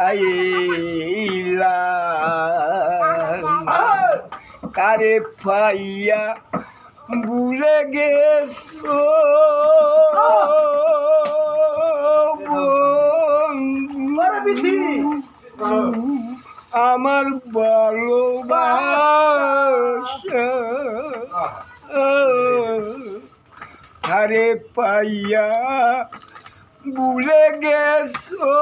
আইলা কারে পাইয়া ভুলে গেছো আমার ভালোবাসা কারে পাইয়া ভুলে গেছো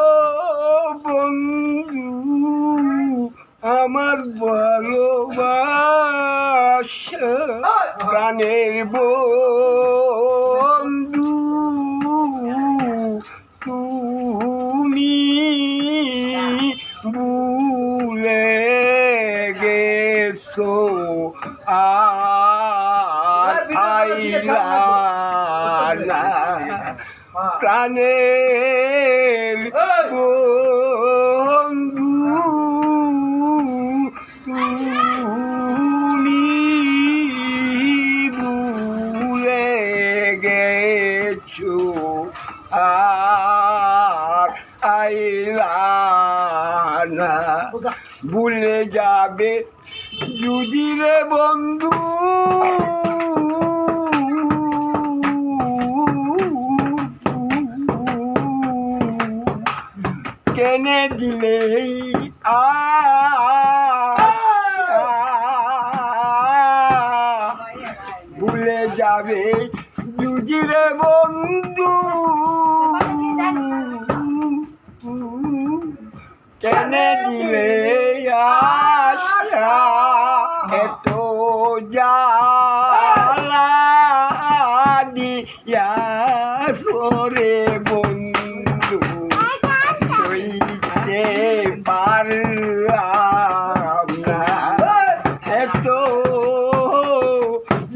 বন্ধু আমার ভালোবাসা প্রাণের বন্ধু তুমি ভুলে গেছো আর আইলা না প্রাণের বন্ধু তুমি ভুলে গেছো আর আইলা না ভুলে যাবে যদি রে বন্ধু কেনে দিলে ভুলে যাবে যদি রে বন্ধু কেনে দিলে আশা এত জ্বালা দিয়া সরে বন্ধু সইতে পারলাম না এত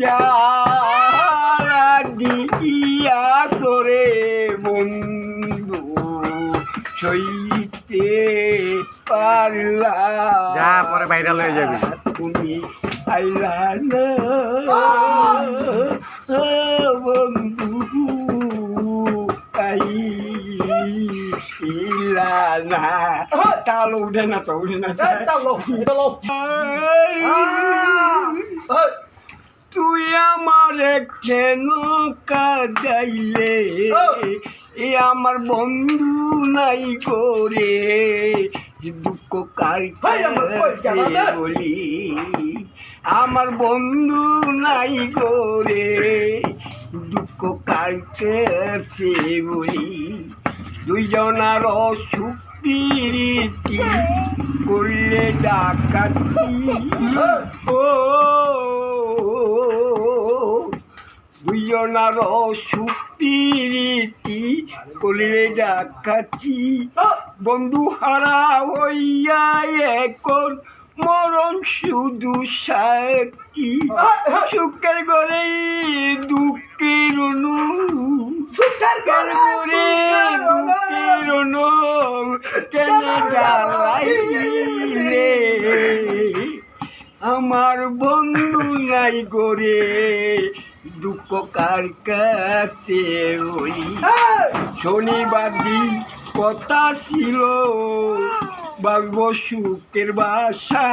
জ্বালা দিয়া সরে বন্ধু সইতে পারলাম যা পরে ভাইরাল হয়ে যাবে তুমি আইলা না বন্ধু আইলা না তাল উঠে না তো উঠে না তুই আমারে কেন কাঁদাইলে এ আমার বন্ধু নাই করে দুঃখ কার বলি আমার বন্ধু নাই করে দুঃখ কার কাছে বলি দুইজনার অসুখ প্রীতি করলে ডাকাতি ও দুইজনার অসুখ প্রীতি করলে ডাকাতি বন্ধু হারা হইয়া এখন মরণ শুধু সাক্ষী সুখের ঘরে দুঃখের সুখের ঘরে দুঃখের কেন জ্বালাইলে আমার বন্ধু নাই করে দুঃখ কার কাছে বলি শনিবার দিন কথা ছিল বাগব সুখের বাসা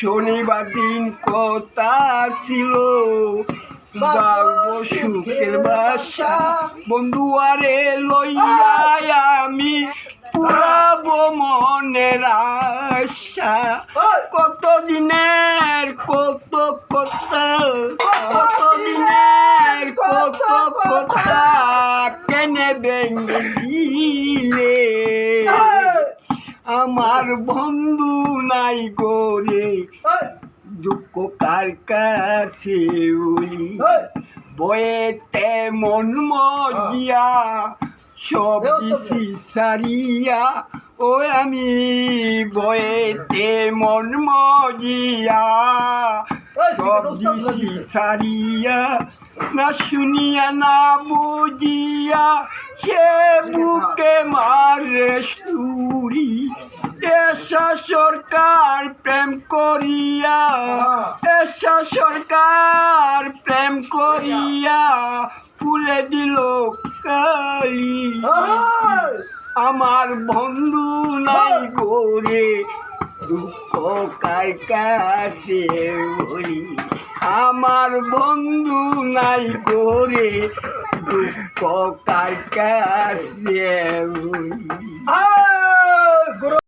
শনিবার দিন কথা ছিল বাগব সুখের বাসা বন্ধু আরে লইয়া আমি পুরাবো মনের আশা কতদিনের কত কথা কতদিনের কত কথা কেনে ভেঙে দিলে আমার বন্ধু নাই করে দুঃখ কার কাছে বলি বয়েতে মন মজিয়া সব দিছি সারিয়া ও আমি বয়েতে মন মজিয়া সব দিছি সারিয়া না শুনিয়া না বুঝিয়া সে বুকে মারে সুরি এসা সরকার প্রেম করিয়া এসা সরকার প্রেম করিয়া পুলে দিল কালি আমার বন্ধু নাই করে দুঃখ কার কাছে বলি আমার বন্ধু নাই করে দুঃখ কার কাছে বলি